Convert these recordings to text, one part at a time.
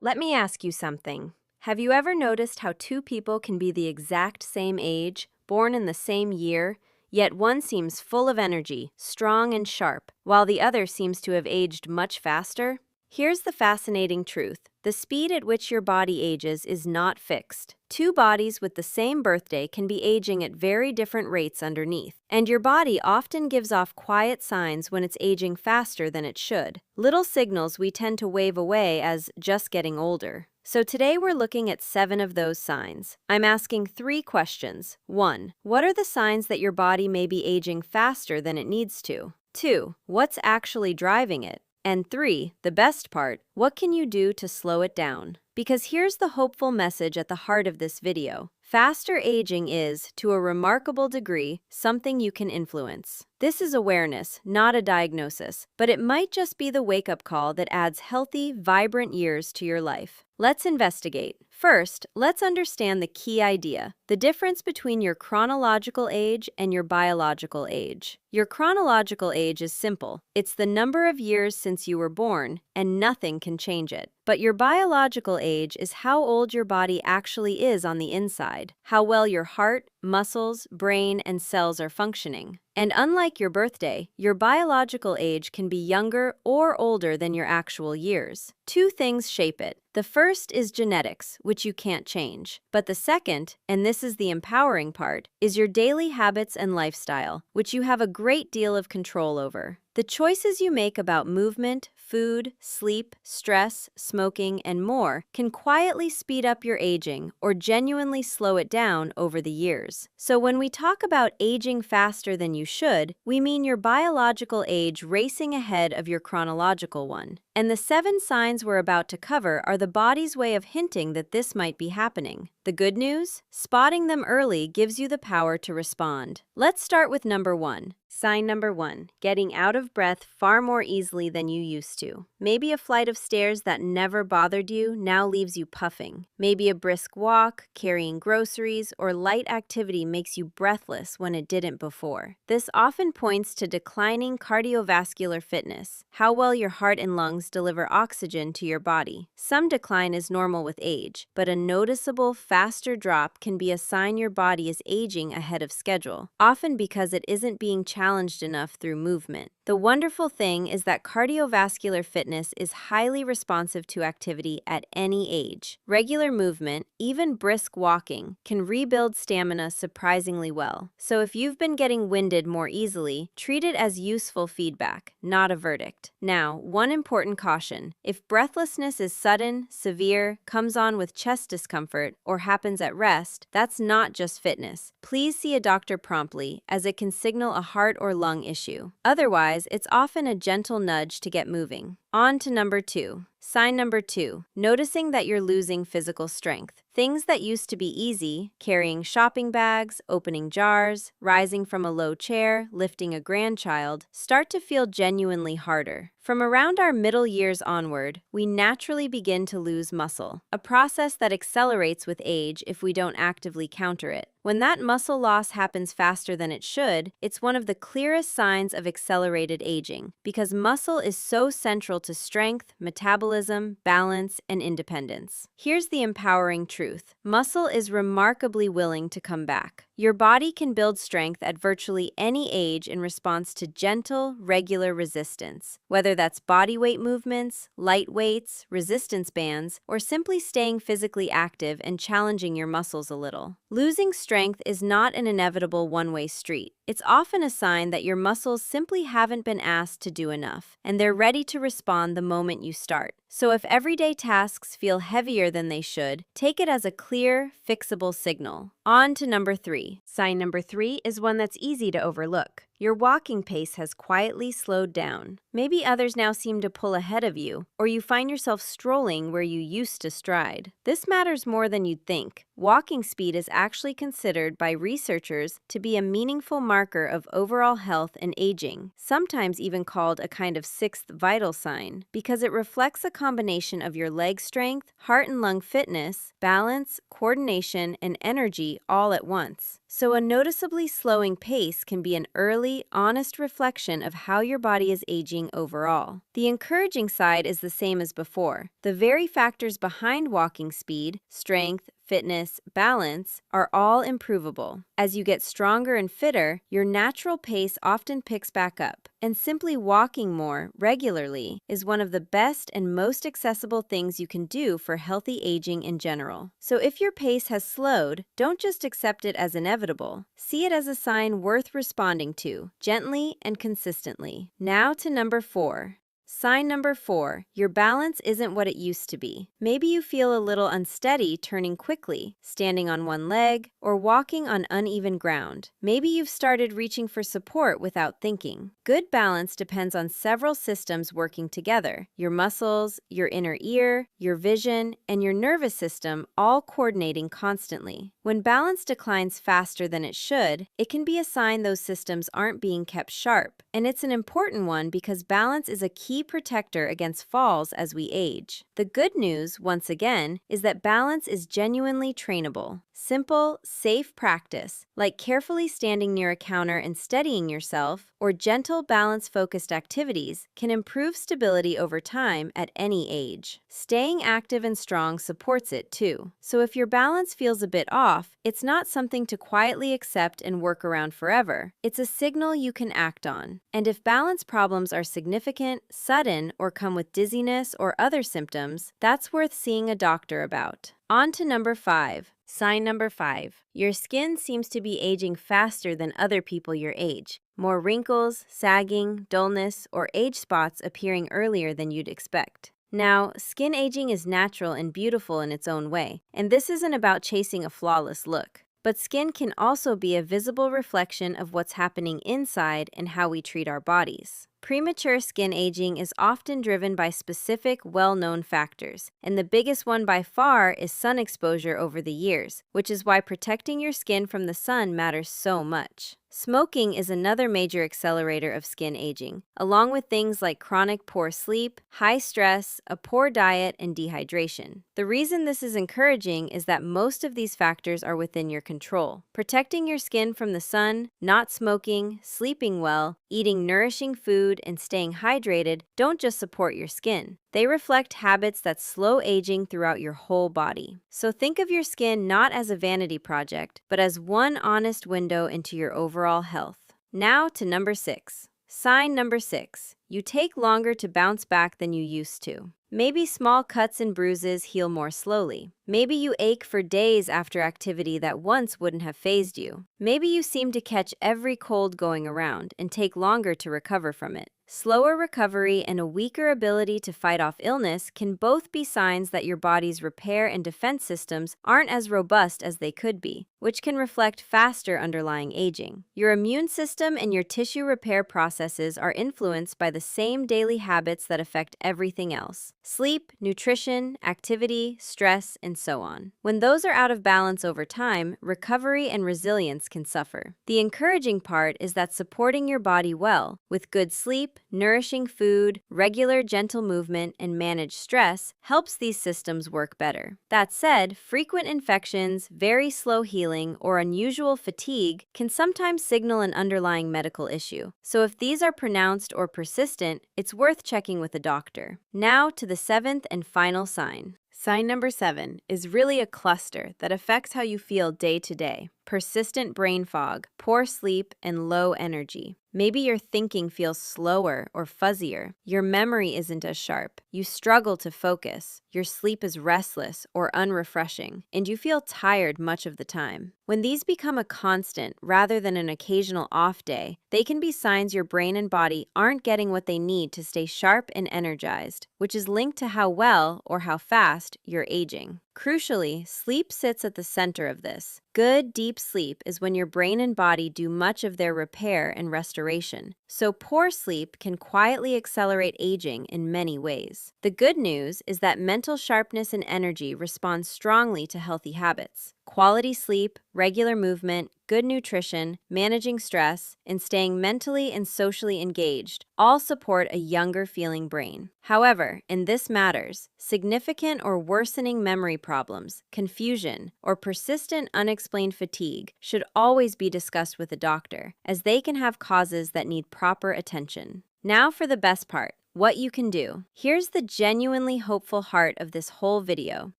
Let me ask you something. Have you ever noticed how two people can be the exact same age, born in the same year, yet one seems full of energy, strong and sharp, while the other seems to have aged much faster? Here's the fascinating truth. The speed at which your body ages is not fixed. Two bodies with the same birthday can be aging at very different rates underneath, and your body often gives off quiet signs when it's aging faster than it should. Little signals we tend to wave away as just getting older. So today we're looking at 7 of those signs. I'm asking 3 questions. 1. What are the signs that your body may be aging faster than it needs to? 2. What's actually driving it? And 3, the best part, what can you do to slow it down? Because here's the hopeful message at the heart of this video. Faster aging is, to a remarkable degree, something you can influence. This is awareness, not a diagnosis, but it might just be the wake-up call that adds healthy, vibrant years to your life. Let's investigate. First, let's understand the key idea, the difference between your chronological age and your biological age. Your chronological age is simple. It's the number of years since you were born, and nothing can change it. But your biological age is how old your body actually is on the inside, how well your heart, muscles, brain, and cells are functioning. And unlike your birthday, your biological age can be younger or older than your actual years. 2 things shape it. The first is genetics, which you can't change. But the second, and this is the empowering part, is your daily habits and lifestyle, which you have a great deal of control over. The choices you make about movement, food, sleep, stress, smoking, and more can quietly speed up your aging or genuinely slow it down over the years. So when we talk about aging faster than you should, we mean your biological age racing ahead of your chronological one. And the 7 signs we're about to cover are the body's way of hinting that this might be happening. The good news? Spotting them early gives you the power to respond. Let's start with number 1. Sign number 1, getting out of breath far more easily than you used to. Maybe a flight of stairs that never bothered you now leaves you puffing. Maybe a brisk walk, carrying groceries, or light activity makes you breathless when it didn't before. This often points to declining cardiovascular fitness, how well your heart and lungs deliver oxygen to your body. Some decline is normal with age, but a noticeable, faster drop can be a sign your body is aging ahead of schedule, often because it isn't being challenged enough through movement. The wonderful thing is that cardiovascular fitness is highly responsive to activity at any age. Regular movement, even brisk walking, can rebuild stamina surprisingly well. So if you've been getting winded more easily, treat it as useful feedback, not a verdict. Now, one important caution. If breathlessness is sudden, severe, comes on with chest discomfort, or happens at rest, that's not just fitness. Please see a doctor promptly, as it can signal a heart or lung issue. Otherwise, it's often a gentle nudge to get moving. On to number 2. Sign number 2, noticing that you're losing physical strength. Things that used to be easy, carrying shopping bags, opening jars, rising from a low chair, lifting a grandchild, start to feel genuinely harder. From around our middle years onward, we naturally begin to lose muscle, a process that accelerates with age if we don't actively counter it. When that muscle loss happens faster than it should, it's one of the clearest signs of accelerated aging, because muscle is so central to strength, metabolism, balance, and independence. Here's the empowering truth. Muscle is remarkably willing to come back. Your body can build strength at virtually any age in response to gentle, regular resistance. Whether that's body weight movements, light weights, resistance bands, or simply staying physically active and challenging your muscles a little. Losing strength is not an inevitable one-way street. It's often a sign that your muscles simply haven't been asked to do enough, and they're ready to respond the moment you start. So if everyday tasks feel heavier than they should, take it as a clear, fixable signal. On to number 3. Sign number 3 is one that's easy to overlook. Your walking pace has quietly slowed down. Maybe others now seem to pull ahead of you, or you find yourself strolling where you used to stride. This matters more than you'd think. Walking speed is actually considered by researchers to be a meaningful marker of overall health and aging, sometimes even called a kind of 6th vital sign, because it reflects a combination of your leg strength, heart and lung fitness, balance, coordination, and energy all at once. So, a noticeably slowing pace can be an early, honest reflection of how your body is aging overall. The encouraging side is the same as before. The very factors behind walking speed, strength, fitness, balance are all improvable. As you get stronger and fitter, your natural pace often picks back up, and simply walking more regularly is one of the best and most accessible things you can do for healthy aging in general. So if your pace has slowed, don't just accept it as inevitable. See it as a sign worth responding to, gently and consistently. Now to number 4. Sign number 4, your balance isn't what it used to be. Maybe you feel a little unsteady turning quickly, standing on one leg, or walking on uneven ground. Maybe you've started reaching for support without thinking. Good balance depends on several systems working together: your muscles, your inner ear, your vision, and your nervous system all coordinating constantly. When balance declines faster than it should, it can be a sign those systems aren't being kept sharp. And it's an important one because balance is a key protector against falls as we age. The good news, once again, is that balance is genuinely trainable. Simple, safe practice, like carefully standing near a counter and steadying yourself, or gentle balance-focused activities, can improve stability over time at any age. Staying active and strong supports it too. So if your balance feels a bit off, it's not something to quietly accept and work around forever. It's a signal you can act on. And if balance problems are significant, sudden, or come with dizziness or other symptoms, that's worth seeing a doctor about. On to number 5. Sign number 5. Your skin seems to be aging faster than other people your age. More wrinkles, sagging, dullness, or age spots appearing earlier than you'd expect. Now, skin aging is natural and beautiful in its own way, and this isn't about chasing a flawless look. But skin can also be a visible reflection of what's happening inside and how we treat our bodies. Premature skin aging is often driven by specific, well-known factors, and the biggest one by far is sun exposure over the years, which is why protecting your skin from the sun matters so much. Smoking is another major accelerator of skin aging, along with things like chronic poor sleep, high stress, a poor diet, and dehydration. The reason this is encouraging is that most of these factors are within your control. Protecting your skin from the sun, not smoking, sleeping well, eating nourishing food, and staying hydrated don't just support your skin. They reflect habits that slow aging throughout your whole body. So think of your skin not as a vanity project, but as one honest window into your overall health. Now to number 6. Sign number 6. You take longer to bounce back than you used to. Maybe small cuts and bruises heal more slowly. Maybe you ache for days after activity that once wouldn't have fazed you. Maybe you seem to catch every cold going around and take longer to recover from it. Slower recovery and a weaker ability to fight off illness can both be signs that your body's repair and defense systems aren't as robust as they could be, which can reflect faster underlying aging. Your immune system and your tissue repair processes are influenced by the same daily habits that affect everything else: sleep, nutrition, activity, stress, and so on. When those are out of balance over time, recovery and resilience can suffer. The encouraging part is that supporting your body well, with good sleep, nourishing food, regular gentle movement, and managed stress, helps these systems work better. That said, frequent infections, very slow healing, or unusual fatigue can sometimes signal an underlying medical issue. So if these are pronounced or persistent, it's worth checking with a doctor. Now to the 7th and final sign. Sign number 7 is really a cluster that affects how you feel day to day. Persistent brain fog, poor sleep, and low energy. Maybe your thinking feels slower or fuzzier. Your memory isn't as sharp. You struggle to focus. Your sleep is restless or unrefreshing, and you feel tired much of the time. When these become a constant rather than an occasional off day, they can be signs your brain and body aren't getting what they need to stay sharp and energized, which is linked to how well or how fast you're aging. Crucially, sleep sits at the center of this. Good, deep sleep is when your brain and body do much of their repair and restoration, so poor sleep can quietly accelerate aging in many ways. The good news is that mental sharpness and energy respond strongly to healthy habits. Quality sleep, regular movement, good nutrition, managing stress, and staying mentally and socially engaged all support a younger feeling brain. However, and this matters, significant or worsening memory problems, confusion, or persistent unexplained fatigue should always be discussed with a doctor, as they can have causes that need proper attention. Now for the best part. What you can do. Here's the genuinely hopeful heart of this whole video.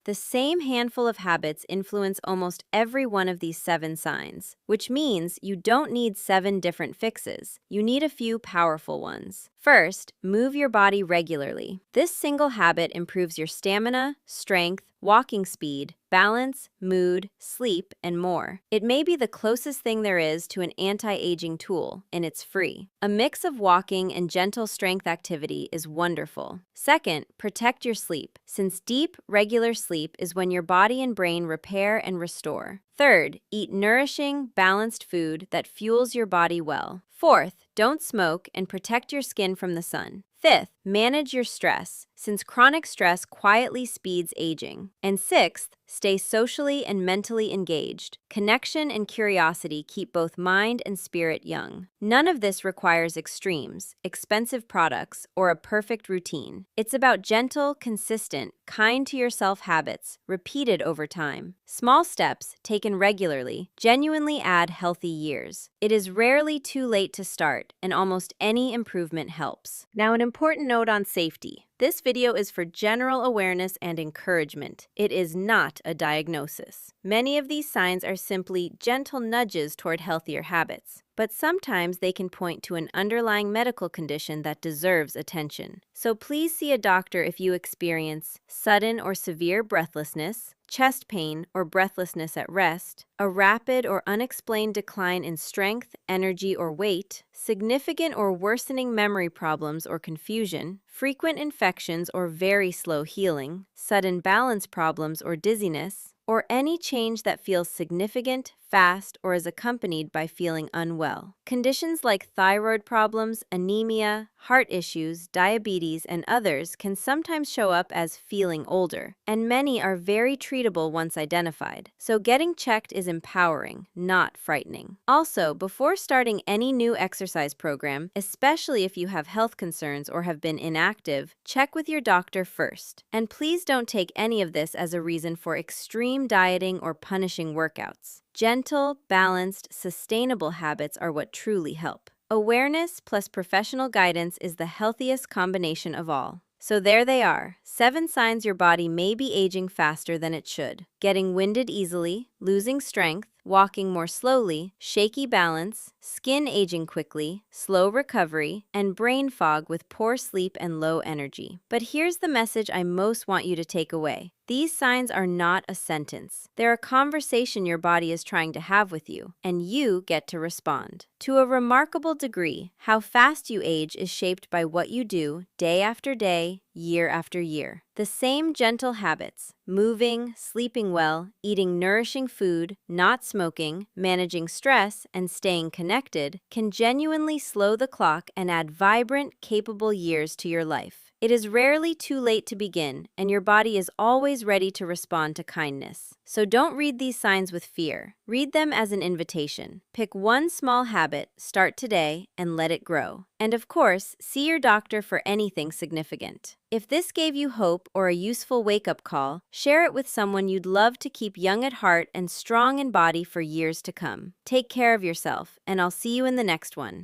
The same handful of habits influence almost every one of these 7 signs, which means you don't need 7 different fixes. You need a few powerful ones. First, move your body regularly. This single habit improves your stamina, strength, walking speed, balance, mood, sleep, and more. It may be the closest thing there is to an anti-aging tool, and it's free. A mix of walking and gentle strength activity is wonderful. Second, protect your sleep, since deep, regular sleep is when your body and brain repair and restore. Third, eat nourishing, balanced food that fuels your body well. Fourth, don't smoke and protect your skin from the sun. Fifth, manage your stress, since chronic stress quietly speeds aging. And sixth, stay socially and mentally engaged. Connection and curiosity keep both mind and spirit young. None of this requires extremes, expensive products, or a perfect routine. It's about gentle, consistent, kind to yourself habits, repeated over time. Small steps, taken regularly, genuinely add healthy years. It is rarely too late to start, and almost any improvement helps. Now, an important note on safety. This video is for general awareness and encouragement. It is not a diagnosis. Many of these signs are simply gentle nudges toward healthier habits, but sometimes they can point to an underlying medical condition that deserves attention. So please see a doctor if you experience sudden or severe breathlessness, chest pain or breathlessness at rest, a rapid or unexplained decline in strength, energy, or weight, significant or worsening memory problems or confusion, frequent infections or very slow healing, sudden balance problems or dizziness, or any change that feels significant, fast, or is accompanied by feeling unwell. Conditions like thyroid problems, anemia, heart issues, diabetes, and others can sometimes show up as feeling older, and many are very treatable once identified. So getting checked is empowering, not frightening. Also, before starting any new exercise program, especially if you have health concerns or have been inactive, check with your doctor first. And please don't take any of this as a reason for extreme dieting or punishing workouts. Gentle, balanced, sustainable habits are what truly help. Awareness plus professional guidance is the healthiest combination of all. So there they are, 7 signs your body may be aging faster than it should. Getting winded easily, losing strength, walking more slowly, shaky balance, skin aging quickly, slow recovery, and brain fog with poor sleep and low energy. But here's the message I most want you to take away. These signs are not a sentence. They're a conversation your body is trying to have with you, and you get to respond. To a remarkable degree, how fast you age is shaped by what you do day after day, year after year. The same gentle habits, moving, sleeping well, eating nourishing food, not smoking, managing stress, and staying connected, can genuinely slow the clock and add vibrant, capable years to your life. It is rarely too late to begin, and your body is always ready to respond to kindness. So don't read these signs with fear. Read them as an invitation. Pick one small habit, start today, and let it grow. And of course, see your doctor for anything significant. If this gave you hope or a useful wake-up call, share it with someone you'd love to keep young at heart and strong in body for years to come. Take care of yourself, and I'll see you in the next one.